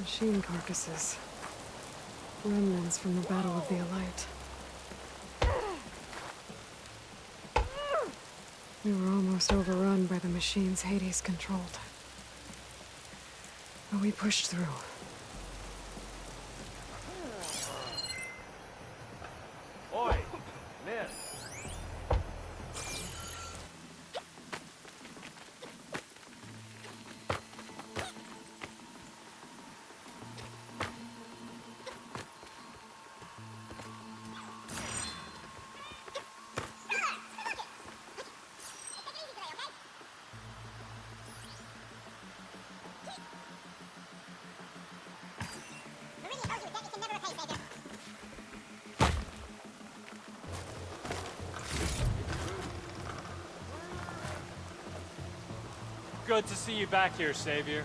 Machine carcasses. Remnants from the Battle of the Elite. We were almost overrun by the machines Hades controlled. But we pushed through. Oi! Men! Good to see you back here, Savior.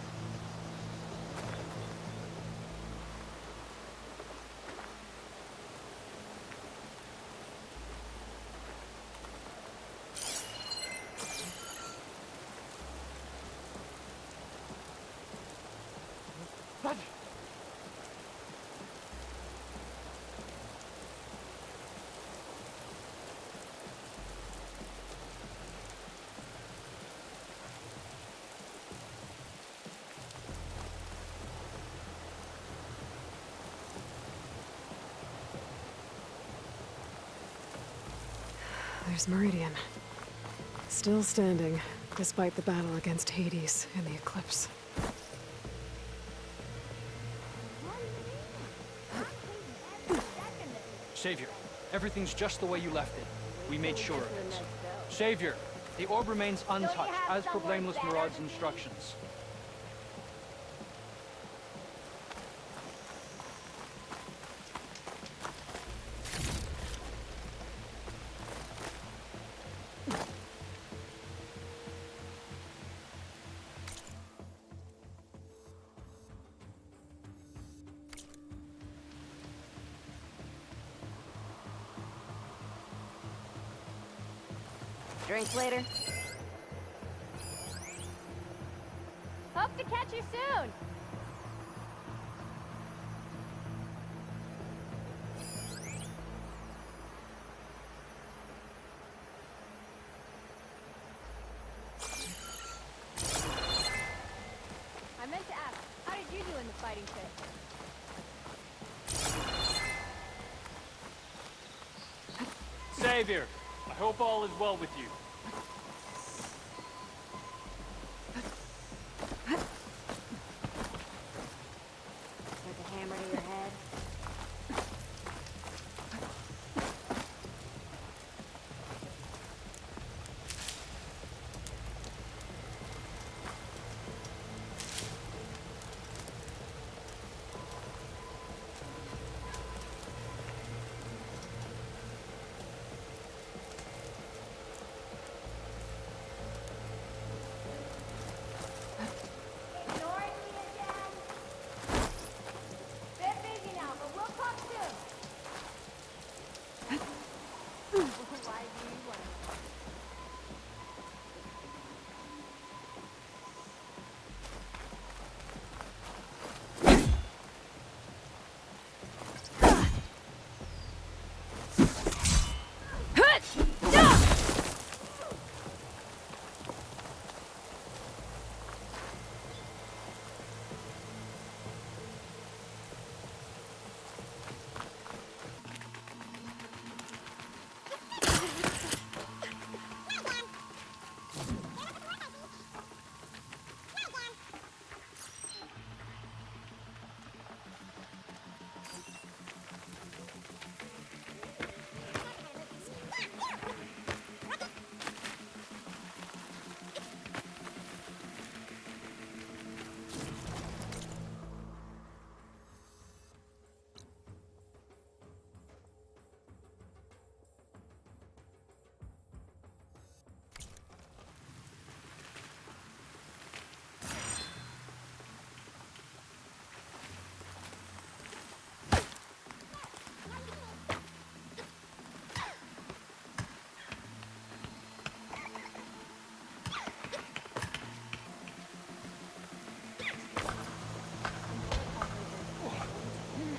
There's Meridian. Still standing, despite the battle against Hades and the Eclipse. Savior, everything's just the way you left it. We made sure of it. Savior, the orb remains untouched, as per Blameless Maraud's instructions. Drinks later. Hope to catch you soon. I meant to ask, how did you do in the fighting pit? Savior, I hope all is well with you. With a hammer to your head?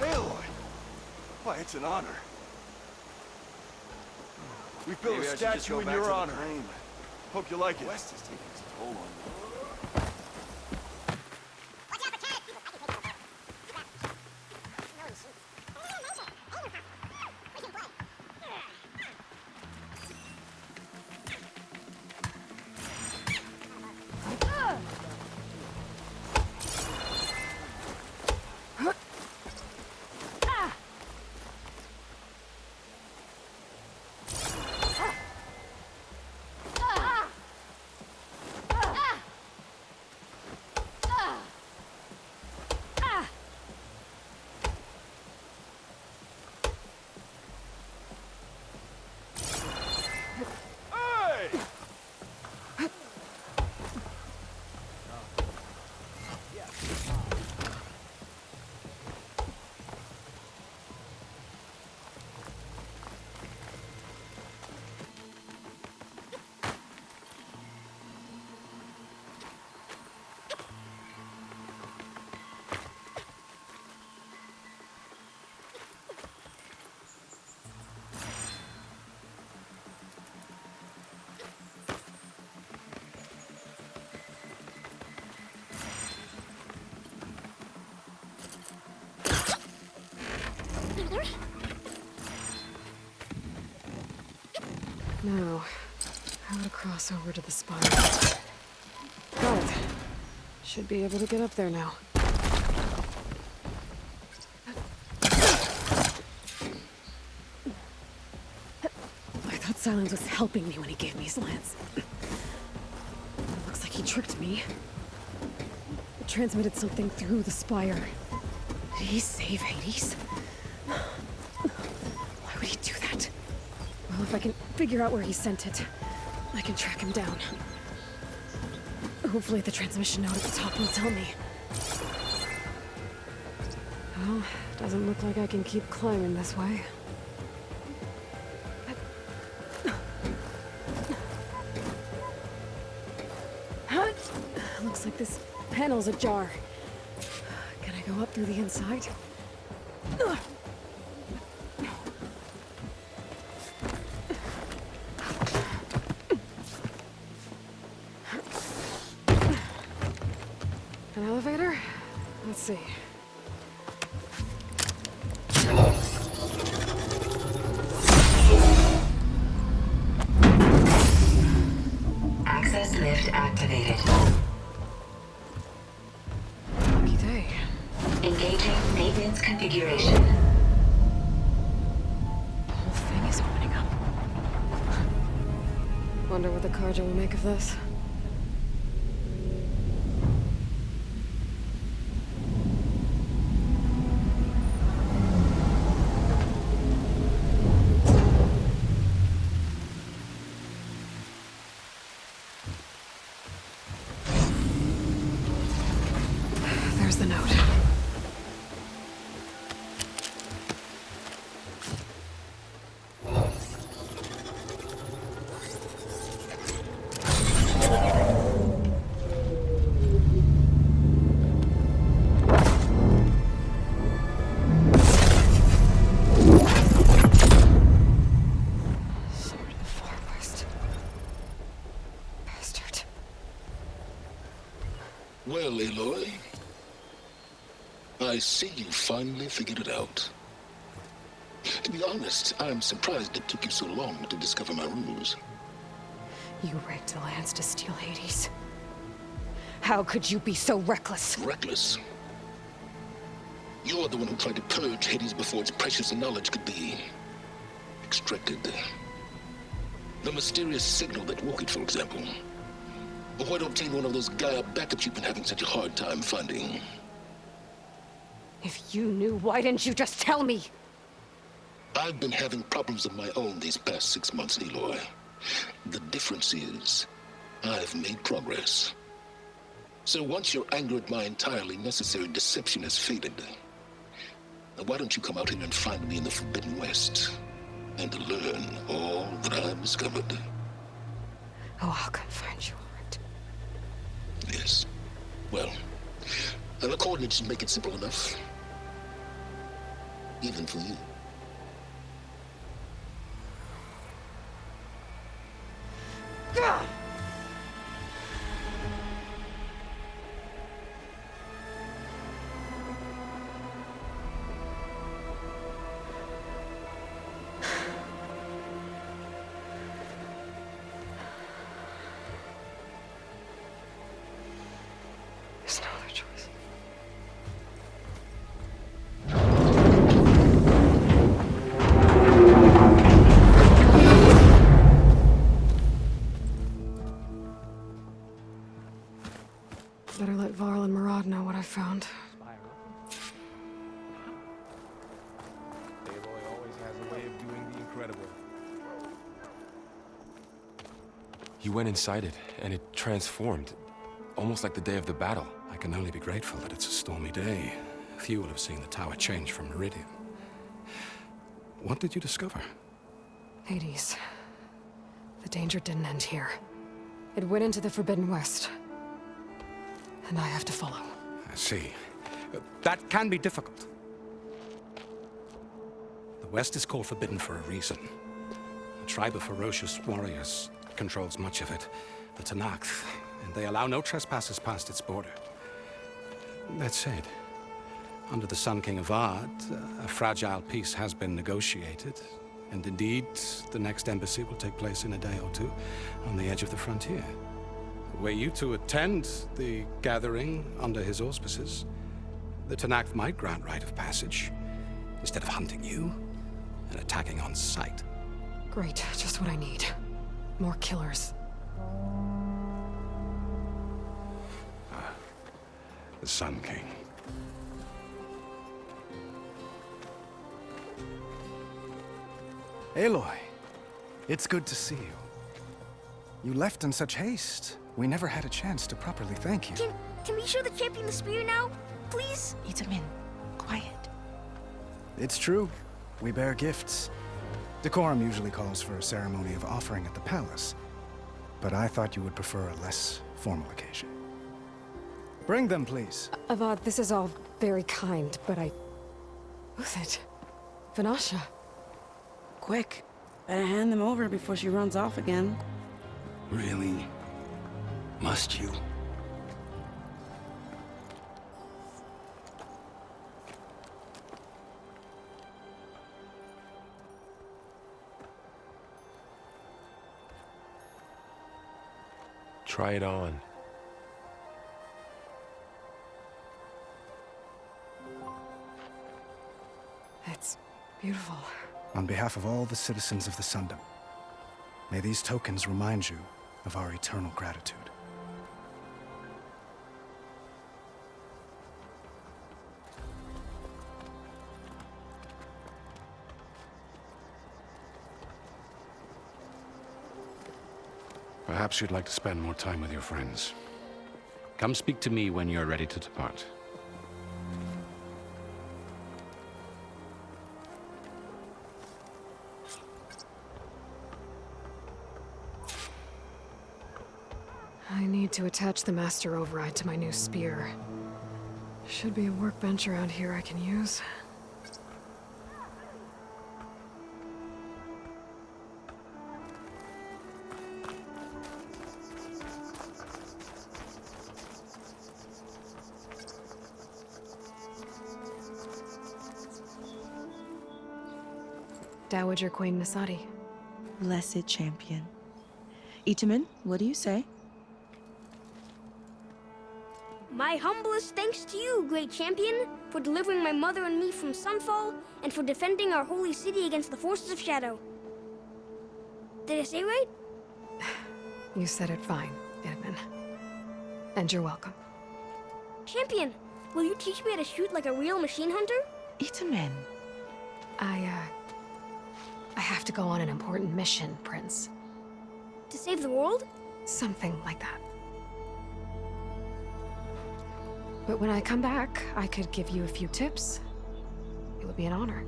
Aloy! Why, it's an honor. We built a statue in your honor. Hope you like it. West is taking its toll on me. Now, how to cross over to the spire. Got it. Should be able to get up there now. I thought Silence was helping me when he gave me his lance. Looks like he tricked me. It transmitted something through the spire. Did he save Hades? Why would he do that? Well, if I can figure out where he sent it, I can track him down. Hopefully the transmission note at the top will tell me. Well, doesn't look like I can keep climbing this way. Looks like this panel's ajar. Can I go up through the inside? An elevator? Let's see. Access lift activated. Lucky day. Engaging maintenance configuration. The whole thing is opening up. Wonder what the Carja will make of this. There's the note. Sword of the Far West. Bastard. Well, Aloy, I see you finally figured it out. To be honest, I'm surprised it took you so long to discover my ruse. You rigged the lance to steal Hades. How could you be so reckless? Reckless. You're the one who tried to purge Hades before its precious knowledge could be extracted. The mysterious signal that woke it, for example. Or why to obtain one of those Gaia backups you've been having such a hard time finding. If you knew, why didn't you just tell me? I've been having problems of my own these past 6 months, Aloy. The difference is, I've made progress. So once your anger at my entirely necessary deception has faded, now why don't you come out here and find me in the Forbidden West, and learn all that I've discovered? Oh, I'll come find you, all right. Yes. Well, the coordinates should make it simple enough. even for you. There's no other choice. Better let Varl and Murad know what I found. Aloy always has a way of doing the incredible. You went inside it, and it transformed. Almost like the day of the battle. I can only be grateful that it's a stormy day. Few will have seen the tower change from Meridian. What did you discover? Hades. The danger didn't end here. It went into the Forbidden West. And I have to follow. I see. That can be difficult. The West is called Forbidden for a reason. A tribe of ferocious warriors controls much of it. The Tanakh, and they allow no trespassers past its border. That said, under the Sun King of Ard, a fragile peace has been negotiated, and indeed, the next embassy will take place in a day or two on the edge of the frontier. Were you to attend the gathering under his auspices, the Tanakh might grant right of passage, instead of hunting you and attacking on sight. Great, just what I need. More killers. The Sun King. Aloy, it's good to see you. You left in such haste. We never had a chance to properly thank you. Can we show the champion the spear now? Please? Itamin, quiet. It's true. We bear gifts. Decorum usually calls for a ceremony of offering at the palace. But I thought you would prefer a less formal occasion. Bring them, please. Avad, this is all very kind, but Who's it? Vanasha. Quick. Better hand them over before she runs off again. Really? Must you? Try it on. It's beautiful. On behalf of all the citizens of the Sundom, may these tokens remind you of our eternal gratitude. Perhaps you'd like to spend more time with your friends. Come speak to me when you're ready to depart. I need to attach the master override to my new spear. Should be a workbench around here I can use. Dowager Queen Nasadi. Blessed champion. Itamin, what do you say? My humblest thanks to you, great champion, for delivering my mother and me from Sunfall, and for defending our holy city against the forces of Shadow. Did I say right? You said it fine, Edmund. And you're welcome. Champion, will you teach me how to shoot like a real machine hunter? Itamin. I have to go on an important mission, Prince. To save the world? Something like that. But when I come back, I could give you a few tips. It would be an honor.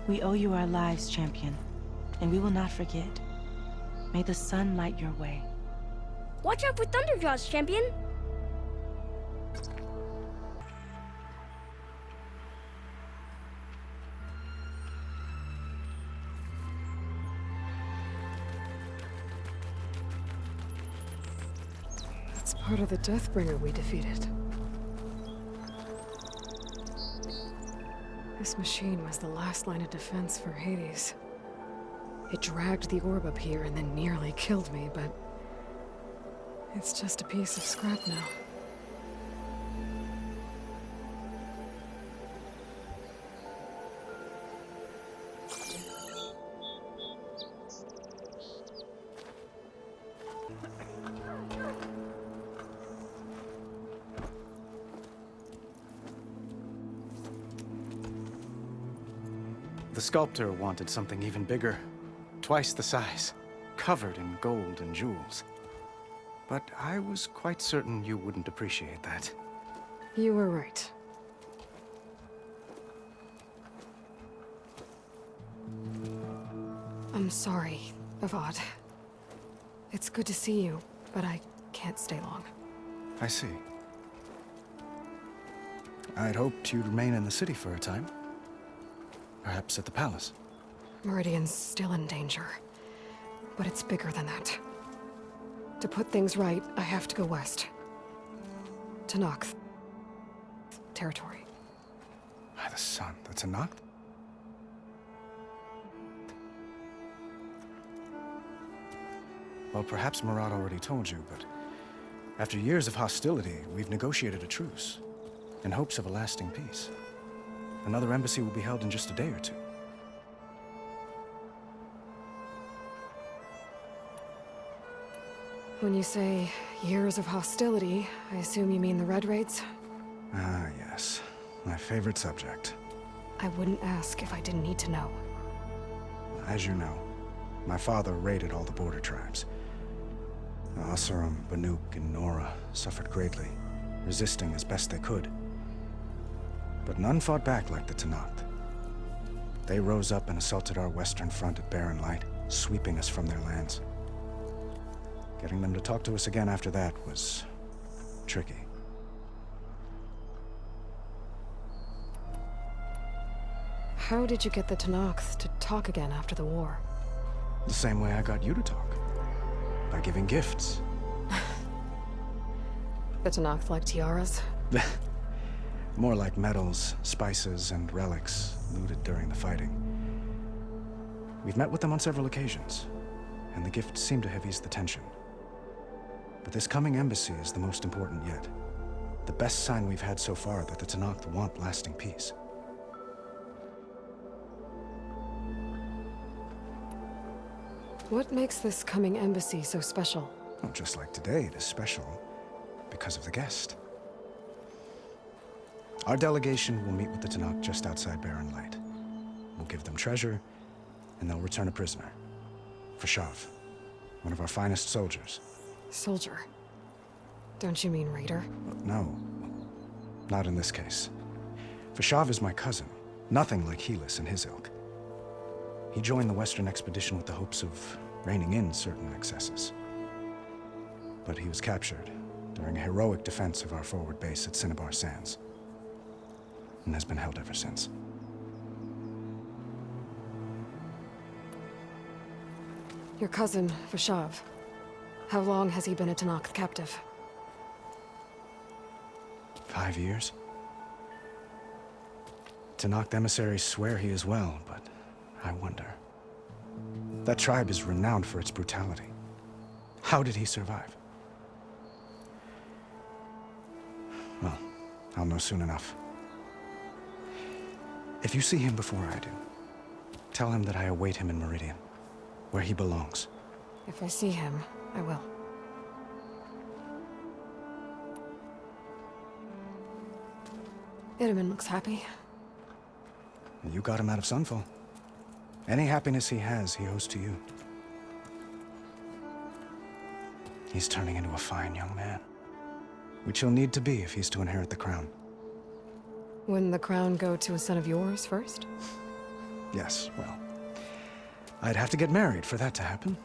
We owe you our lives, champion, and we will not forget. May the sun light your way. Watch out for Thunderjaws, champion! part of the Deathbringer we defeated. This machine was the last line of defense for Hades. It dragged the orb up here and then nearly killed me, but it's just a piece of scrap now. The sculptor wanted something even bigger, twice the size, covered in gold and jewels. But I was quite certain you wouldn't appreciate that. You were right. I'm sorry, Avad. It's good to see you, but I can't stay long. I see. I'd hoped you'd remain in the city for a time. Perhaps at the palace. Meridian's still in danger, but it's bigger than that. To put things right, I have to go west. To Noct territory. By the sun, that's a Noct? Well, perhaps Murad already told you, but after years of hostility, we've negotiated a truce in hopes of a lasting peace. Another embassy will be held in just a day or two. When you say years of hostility, I assume you mean the Red Raids? Ah, yes. My favorite subject. I wouldn't ask if I didn't need to know. As you know, my father raided all the border tribes. The Asuram, Banuk, and Nora suffered greatly, resisting as best they could. But none fought back like the Tenakth. They rose up and assaulted our western front at Barren Light, sweeping us from their lands. Getting them to talk to us again after that was tricky. How did you get the Tenakth to talk again after the war? The same way I got you to talk. By giving gifts. The Tenakth like tiaras? More like medals, spices, and relics looted during the fighting. We've met with them on several occasions, and the gifts seem to have eased the tension. But this coming embassy is the most important yet. The best sign we've had so far that the Tenakth want lasting peace. What makes this coming embassy so special? Oh, just like today, it is special because of the guest. Our delegation will meet with the Tenakth just outside Barren Light. We'll give them treasure, and they'll return a prisoner. Fashav, one of our finest soldiers. Soldier? Don't you mean raider? No, not in this case. Fashav is my cousin, nothing like Helis and his ilk. He joined the Western expedition with the hopes of reining in certain excesses. But he was captured during a heroic defense of our forward base at Cinnabar Sands, and has been held ever since. Your cousin, Fashav. How long has he been a Tenakth captive? 5 years. Tenakth emissaries swear he is well, but I wonder. That tribe is renowned for its brutality. How did he survive? Well, I'll know soon enough. If you see him before I do, tell him that I await him in Meridian, where he belongs. If I see him, I will. Itaman looks happy. You got him out of Sunfall. Any happiness he has, he owes to you. He's turning into a fine young man, which he'll need to be if he's to inherit the crown. Wouldn't the crown go to a son of yours first? Yes, well, I'd have to get married for that to happen.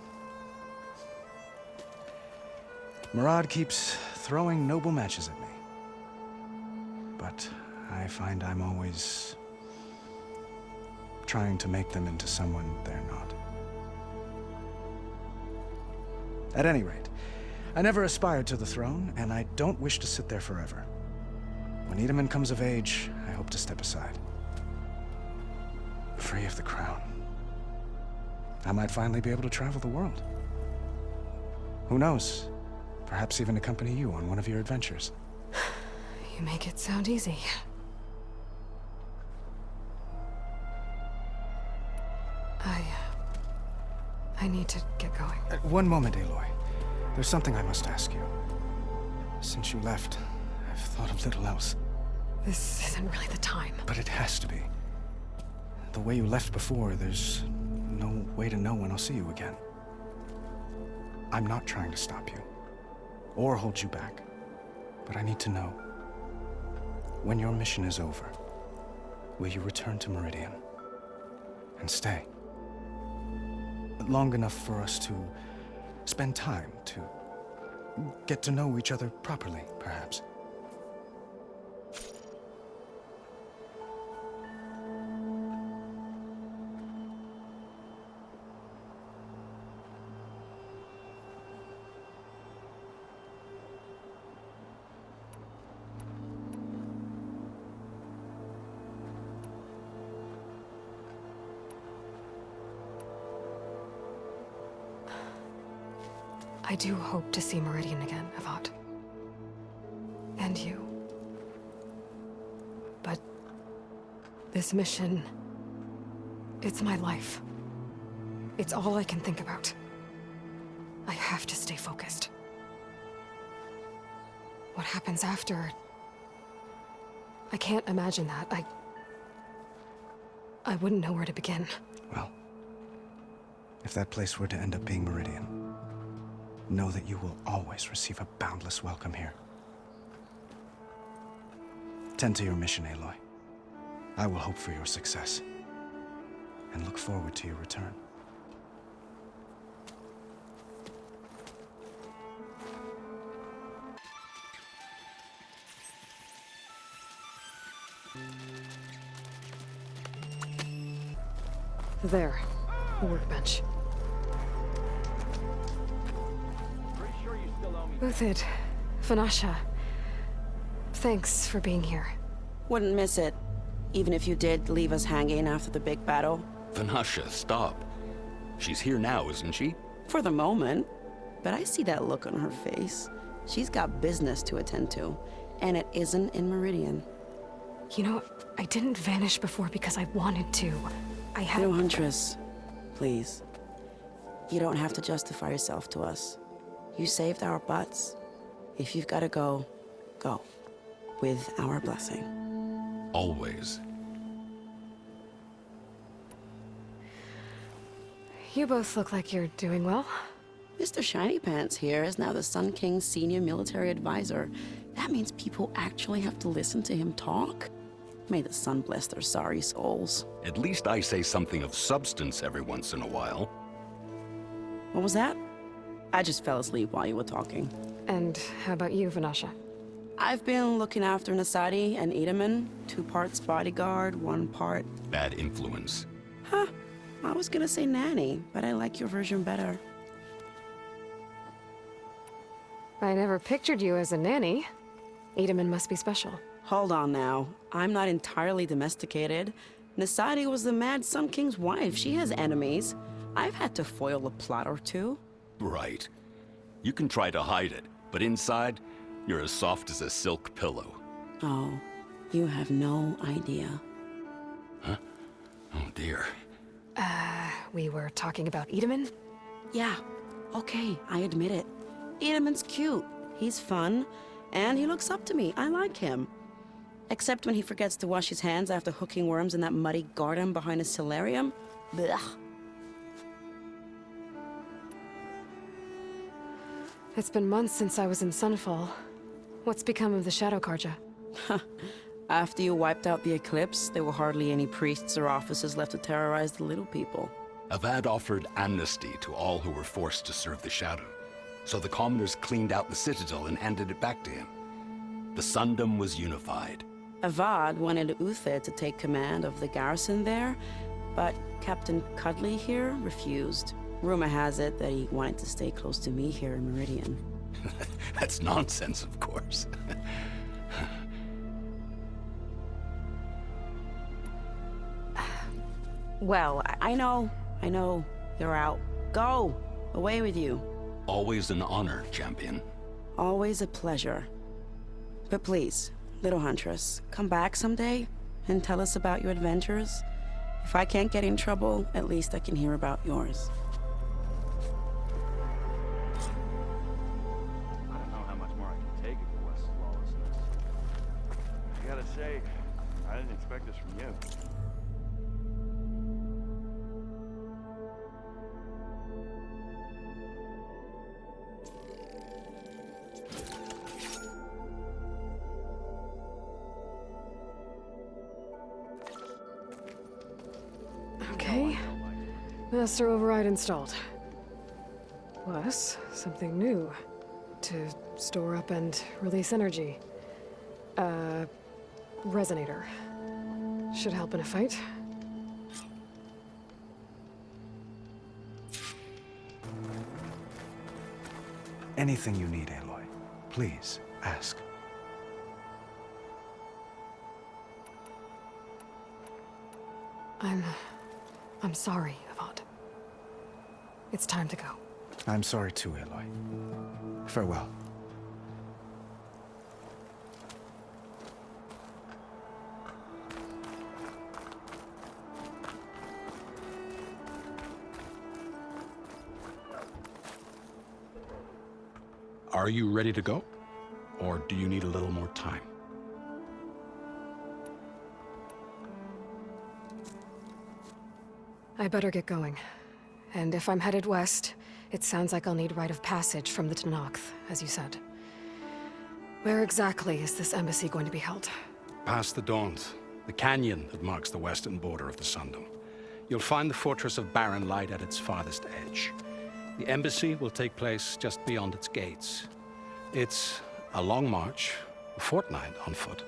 Murad keeps throwing noble matches at me. But I find I'm always trying to make them into someone they're not. At any rate, I never aspired to the throne, and I don't wish to sit there forever. When Itamen comes of age, I hope to step aside. Free of the crown. I might finally be able to travel the world. Who knows? Perhaps even accompany you on one of your adventures. You make it sound easy. I need to get going. One moment, Aloy. There's something I must ask you. Since you left, I've thought of little else. This isn't really the time. But it has to be. The way you left before, there's no way to know when I'll see you again. I'm not trying to stop you, or hold you back. But I need to know, when your mission is over, will you return to Meridian? And stay? Long enough for us to spend time, to get to know each other properly, perhaps. I do hope to see Meridian again, Avad. And you. But this mission, it's my life. It's all I can think about. I have to stay focused. What happens after? I can't imagine that. I wouldn't know where to begin. Well, if that place were to end up being Meridian, know that you will always receive a boundless welcome here. Tend to your mission, Aloy. I will hope for your success, and look forward to your return. There, the workbench. Uthid, Vanasha, thanks for being here. Wouldn't miss it, even if you did leave us hanging after the big battle. Vanasha, stop. She's here now, isn't she? For the moment, but I see that look on her face. She's got business to attend to, and it isn't in Meridian. You know, I didn't vanish before because I wanted to. I had— No, Huntress, please. You don't have to justify yourself to us. You saved our butts. If you've got to go, go. With our blessing. Always. You both look like you're doing well. Mr. Shiny Pants here is now the Sun King's senior military advisor. That means people actually have to listen to him talk? May the sun bless their sorry souls. At least I say something of substance every once in a while. What was that? I just fell asleep while you were talking. And how about you, Vanasha? I've been looking after Nasadi and Itamen. 2 parts bodyguard, 1 part... Bad influence. Huh. I was gonna say nanny, but I like your version better. I never pictured you as a nanny. Itamen must be special. Hold on now. I'm not entirely domesticated. Nasadi was the Mad Sun King's wife. She has enemies. I've had to foil a plot or 2. Right. You can try to hide it, but inside, you're as soft as a silk pillow. Oh, you have no idea. Huh? Oh dear. We were talking about Itamen? Yeah, okay, I admit it. Itamen's cute. He's fun, and he looks up to me. I like him. Except when he forgets to wash his hands after hooking worms in that muddy garden behind his solarium. Blech. It's been months since I was in Sunfall. What's become of the Shadow Karja? After you wiped out the eclipse, there were hardly any priests or officers left to terrorize the little people. Avad offered amnesty to all who were forced to serve the Shadow. So the commoners cleaned out the citadel and handed it back to him. The Sundom was unified. Avad wanted Uthid to take command of the garrison there, but Captain Cuddly here refused. Rumor has it that he wanted to stay close to me here in Meridian. That's nonsense, of course. Well, I know. You're out. Go! Away with you. Always an honor, champion. Always a pleasure. But please, little huntress, come back someday and tell us about your adventures. If I can't get in trouble, at least I can hear about yours. I don't know how much more I can take of the West's lawlessness. I gotta say, I didn't expect this from you. Okay. Master override installed. Plus, something new. To store up and release energy. Resonator. Should help in a fight. Anything you need, Aloy, please ask. I'm sorry, Avad. It's time to go. I'm sorry too, Aloy. Farewell. Are you ready to go? Or do you need a little more time? I better get going. And if I'm headed west, it sounds like I'll need rite of passage from the Tenakth, as you said. Where exactly is this embassy going to be held? Past the Daunt, the canyon that marks the western border of the Sundom. You'll find the fortress of Baron light at its farthest edge. The embassy will take place just beyond its gates. It's a long march, a fortnight on foot.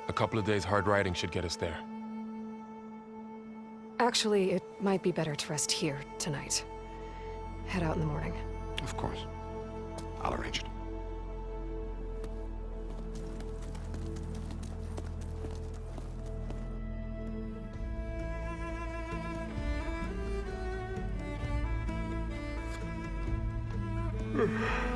A couple of days hard riding should get us there. Actually, it might be better to rest here tonight. Head out in the morning. Of course. I'll arrange it. Ugh.